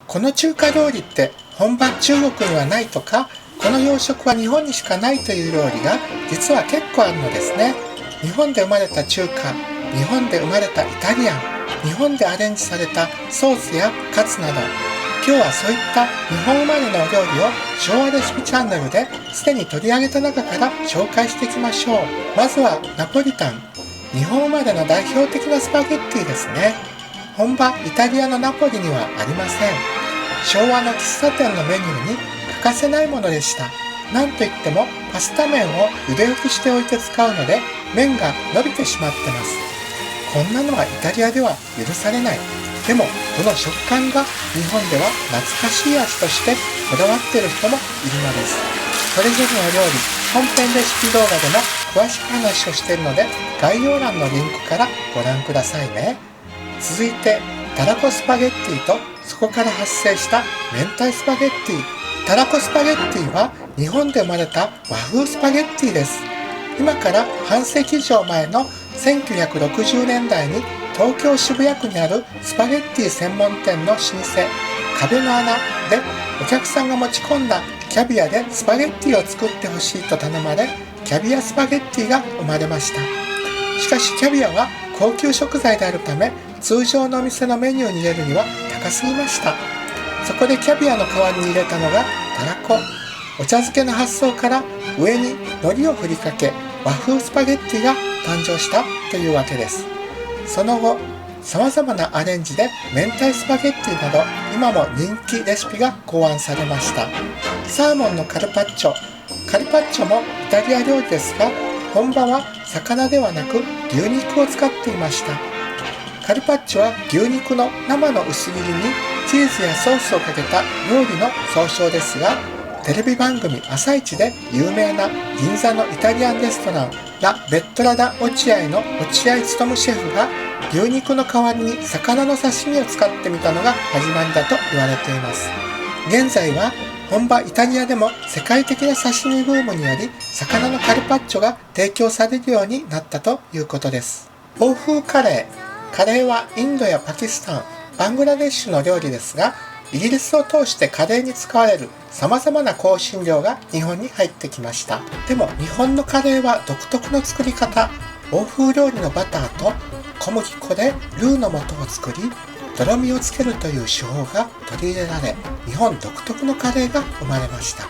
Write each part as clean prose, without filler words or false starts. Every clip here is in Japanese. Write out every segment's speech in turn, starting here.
この中華料理って本場中国にはないとか、この洋食は日本にしかないという料理が実は結構あるのですね。日本で生まれた中華、日本で生まれたイタリアン、日本でアレンジされたソースやカツなど、今日はそういった日本生まれのお料理を昭和レシピチャンネルですでに取り上げた中から紹介していきましょう。まずはナポリタン。日本生まれの代表的なスパゲッティですね。本場イタリアのナポリにはありません。昭和の喫茶店のメニューに欠かせないものでした。なんといってもパスタ麺を茹で置きしておいて使うので麺が伸びてしまってます。こんなのはイタリアでは許されない。でもこの食感が日本では懐かしい味としてこだわっている人もいるのです。それぞれの料理、本編レシピ動画でも詳しく話をしているので概要欄のリンクからご覧くださいね。続いてたらこスパゲッティとそこから発生した明太スパゲッティ。たらこスパゲッティは日本で生まれた和風スパゲッティです。今から半世紀以上前の1960年代に東京渋谷区にあるスパゲッティ専門店の老舗壁の穴でお客さんが持ち込んだキャビアでスパゲッティを作ってほしいと頼まれ、キャビアスパゲッティが生まれました。しかしキャビアは高級食材であるため通常のお店のメニューに入れるには高すぎました。そこでキャビアの代わりに入れたのがたらこ。お茶漬けの発想から上に海苔を振りかけ和風スパゲッティが誕生したというわけです。その後様々なアレンジで明太スパゲッティなど今も人気レシピが考案されました。サーモンのカルパッチョ。カルパッチョもイタリア料理ですが本場は魚ではなく牛肉を使っていました。カルパッチョは牛肉の生の薄切りにチーズやソースをかけた料理の総称ですが、テレビ番組朝市で有名な銀座のイタリアンレストランラ・ベットラダ・落合の落合務シェフが牛肉の代わりに魚の刺身を使ってみたのが始まりだと言われています。現在は本場イタリアでも世界的な刺身ブームにより魚のカルパッチョが提供されるようになったということです。欧風カレー。カレーはインドやパキスタン、バングラデシュの料理ですが、イギリスを通してカレーに使われる様々な香辛料が日本に入ってきました。でも日本のカレーは独特の作り方。欧風料理のバターと小麦粉でルーの素を作り、とろみをつけるという手法が取り入れられ、日本独特のカレーが生まれました。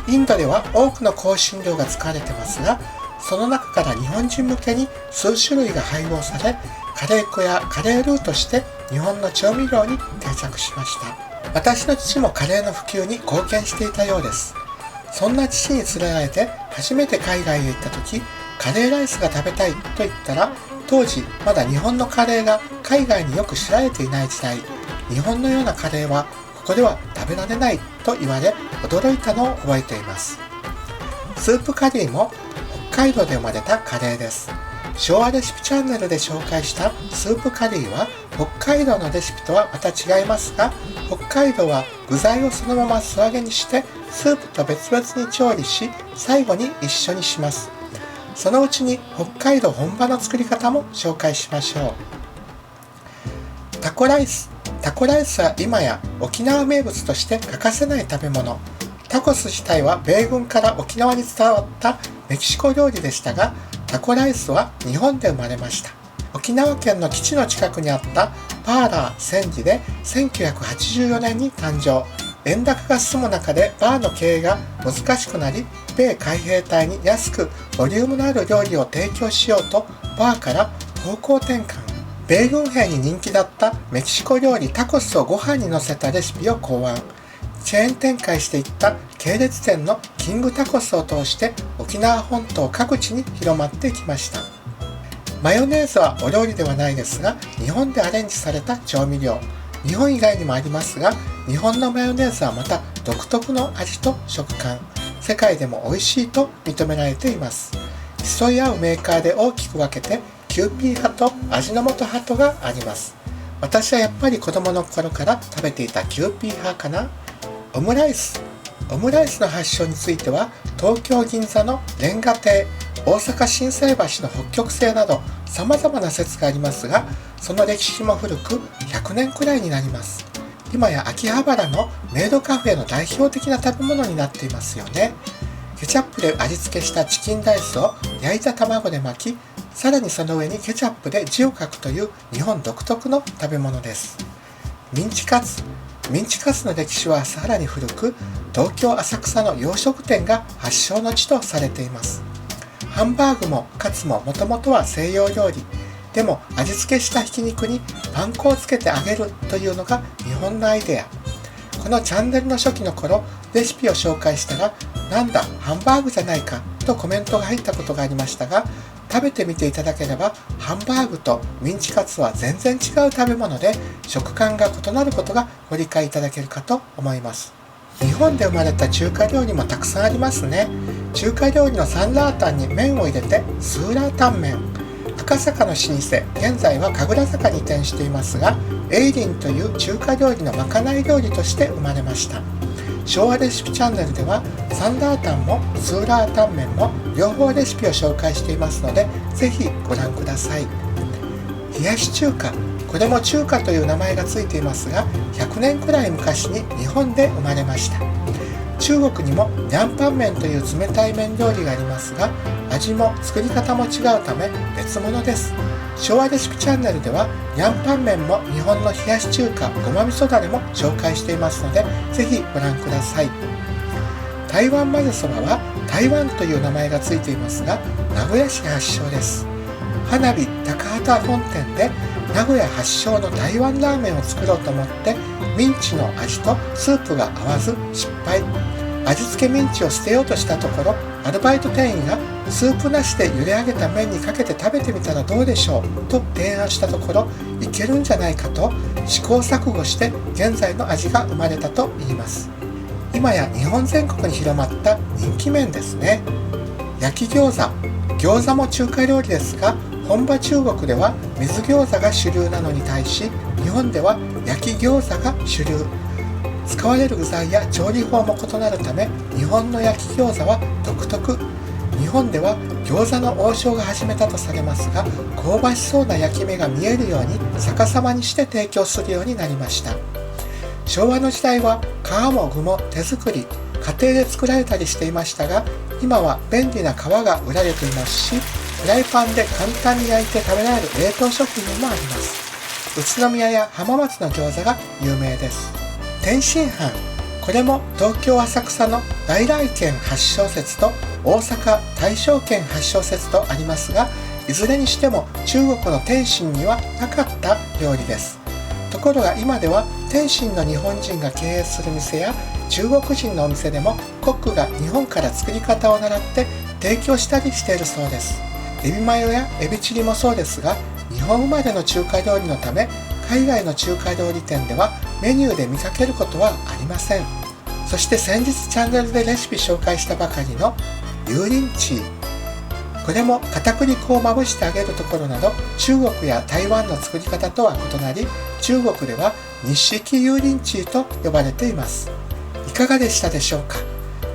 インドでは多くの香辛料が使われてますが、その中から日本人向けに数種類が配合され、カレー粉やカレールーとして日本の調味料に定着しました。私の父もカレーの普及に貢献していたようです。そんな父に連れられて初めて海外へ行った時、カレーライスが食べたいと言ったら、当時まだ日本のカレーが海外によく知られていない時代、日本のようなカレーはここでは食べられないと言われ驚いたのを覚えています。スープカリーも北海道で生まれたカレーです。昭和レシピチャンネルで紹介したスープカリーは北海道のレシピとはまた違いますが、北海道は具材をそのまま素揚げにしてスープと別々に調理し、最後に一緒にします。そのうちに北海道本場の作り方も紹介しましょう。タコライス。タコライスは今や沖縄名物として欠かせない食べ物。タコス自体は米軍から沖縄に伝わったメキシコ料理でしたが、タコライスは日本で生まれました。沖縄県の基地の近くにあったパーラー千里で1984年に誕生。円高が進む中でバーの経営が難しくなり、米海兵隊に安くボリュームのある料理を提供しようとバーから方向転換。米軍兵に人気だったメキシコ料理タコスをご飯に乗せたレシピを考案。チェーン展開していった系列店のキングタコスを通して沖縄本島各地に広まってきました。マヨネーズはお料理ではないですが、日本でアレンジされた調味料。日本以外にもありますが、日本のマヨネーズはまた独特の味と食感。世界でも美味しいと認められています。競い合うメーカーで大きく分けて、キューピー派と味の素派とがあります。私はやっぱり子供の頃から食べていたキューピー派かな。オムライス。オムライスの発祥については、東京銀座のレンガ亭、大阪心斎橋の北極星など様々な説がありますが、その歴史も古く100年くらいになります。今や秋葉原のメイドカフェの代表的な食べ物になっていますよね。ケチャップで味付けしたチキンライスを焼いた卵で巻き、さらにその上にケチャップで字を書くという日本独特の食べ物です。ミンチカツの歴史はさらに古く、東京浅草の洋食店が発祥の地とされています。ハンバーグもカツももともとは西洋料理。でも味付けしたひき肉にパン粉をつけて揚げるというのが日本のアイデア。このチャンネルの初期の頃、レシピを紹介したら、なんだハンバーグじゃないかとコメントが入ったことがありましたが、食べてみていただければ、ハンバーグとミンチカツは全然違う食べ物で、食感が異なることがご理解いただけるかと思います。日本で生まれた中華料理もたくさんありますね。中華料理のサンラータンに麺を入れてスーラータンメン。赤坂の老舗、現在は神楽坂に移転していますが、エイリンという中華料理のまかない料理として生まれました。昭和レシピチャンネルではサンラータンもスーラータンメンも両方レシピを紹介していますので、ぜひご覧ください。冷やし中華、これも中華という名前がついていますが、100年くらい昔に日本で生まれました。中国にもニャンパン麺という冷たい麺料理がありますが、味も作り方も違うため別物です。昭和レシピチャンネルではニャンパン麺も日本の冷やし中華ごま味噌だれも紹介していますので、ぜひご覧ください。台湾まぜそばは台湾という名前がついていますが、名古屋市発祥です。花火高畑本店で名古屋発祥の台湾ラーメンを作ろうと思って、ミンチの味とスープが合わず失敗。味付けミンチを捨てようとしたところ、アルバイト店員がスープなしで茹で上げた麺にかけて食べてみたらどうでしょうと提案したところ、いけるんじゃないかと試行錯誤して現在の味が生まれたといいます。今や日本全国に広まった人気麺ですね。焼き餃子、餃子も中華料理ですが、本場中国では水餃子が主流なのに対し、日本では焼き餃子が主流。使われる具材や調理法も異なるため、日本の焼き餃子は独特。日本では餃子の王将が始めたとされますが、香ばしそうな焼き目が見えるように逆さまにして提供するようになりました。昭和の時代は皮も具も手作り、家庭で作られたりしていましたが、今は便利な皮が売られていますし、フライパンで簡単に焼いて食べられる冷凍食品もあります。宇都宮や浜松の餃子が有名です。天津飯、これも東京浅草の来々軒発祥説と大阪大正軒発祥説とありますが、いずれにしても中国の天津にはなかった料理です。ところが今では天津の日本人が経営する店や中国人のお店でもコックが日本から作り方を習って提供したりしているそうです。エビマヨやエビチリもそうですが、日本生まれの中華料理のため、海外の中華料理店ではメニューで見かけることはありません。そして先日チャンネルでレシピ紹介したばかりの油淋鶏、これも片栗粉をまぶして揚げるところなど、中国や台湾の作り方とは異なり、中国では日式油淋鶏と呼ばれています。いかがでしたでしょうか。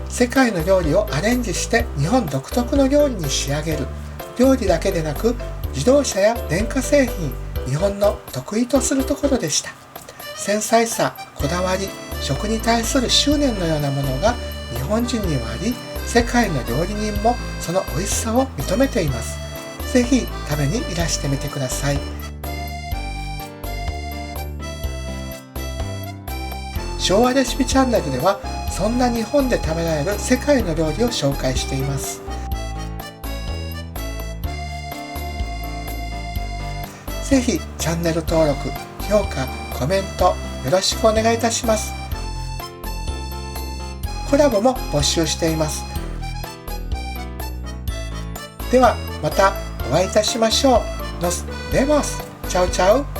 世界の料理をアレンジして日本独特の料理に仕上げる。料理だけでなく自動車や電化製品、日本の得意とするところでした。繊細さ、こだわり、食に対する執念のようなものが日本人にはあり、世界の料理人もその美味しさを認めています。ぜひ食べにいらしてみてください。昭和レシピチャンネルでは、そんな日本で食べられる世界の料理を紹介しています。ぜひチャンネル登録、評価、コメントよろしくお願いいたします。コラボも募集しています。ではまたお会いいたしましょう。Nos vemos. Chao chao.